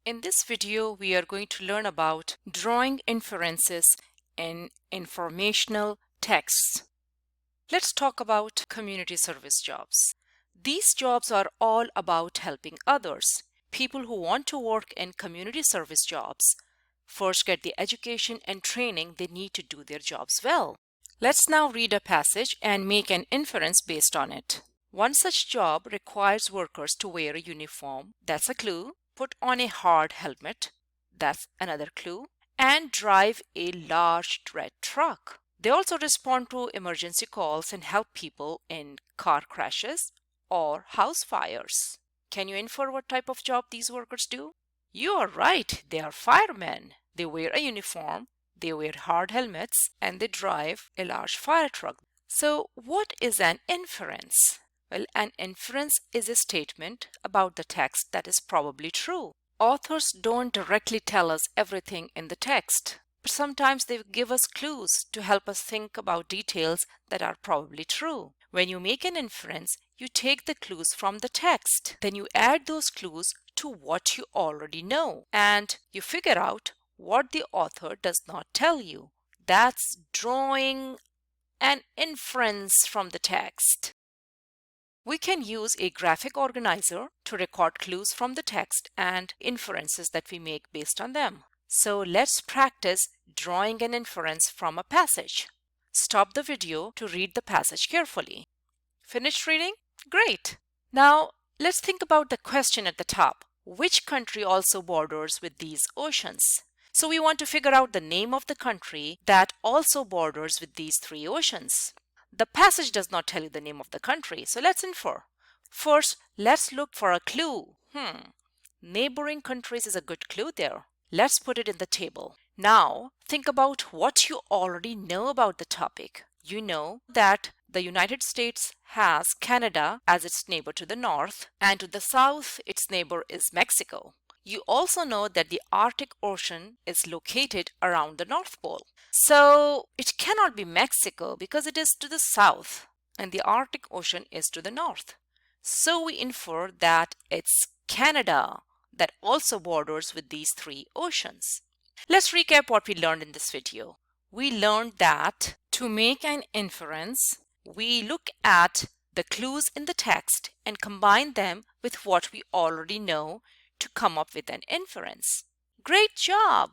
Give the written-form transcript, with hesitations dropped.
In this video, we are going to learn about drawing inferences in informational texts. Let's talk about community service jobs. These jobs are all about helping others. People who want to work in community service jobs first get the education and training they need to do their jobs well. Let's now read a passage and make an inference based on it. One such job requires workers to wear a uniform. That's a clue. Put on a hard helmet. That's another clue. And drive a large red truck. They also respond to emergency calls and help people in car crashes or house fires. Can you infer what type of job these workers do? You are right, they are firemen. They wear a uniform, they wear hard helmets, and they drive a large fire truck. So, what is an inference? Well, an inference is a statement about the text that is probably true. Authors don't directly tell us everything in the text, but sometimes they give us clues to help us think about details that are probably true. When you make an inference, you take the clues from the text. Then you add those clues to what you already know, and you figure out what the author does not tell you. That's drawing an inference from the text. We can use a graphic organizer to record clues from the text and inferences that we make based on them. So let's practice drawing an inference from a passage. Stop the video to read the passage carefully. Finished reading? Great! Now let's think about the question at the top. Which country also borders with these oceans? So we want to figure out the name of the country that also borders with these three oceans. The passage does not tell you the name of the country, so let's infer. First, let's look for a clue. Neighboring countries is a good clue there. Let's put it in the table. Now, think about what you already know about the topic. You know that the United States has Canada as its neighbor to the north, and to the south, its neighbor is Mexico. You also know that the Arctic Ocean is located around the North Pole. So it cannot be Mexico because it is to the south and the Arctic Ocean is to the north. So we infer that it's Canada that also borders with these three oceans. Let's recap what we learned in this video. We learned that to make an inference, we look at the clues in the text and combine them with what we already know to come up with an inference. Great job!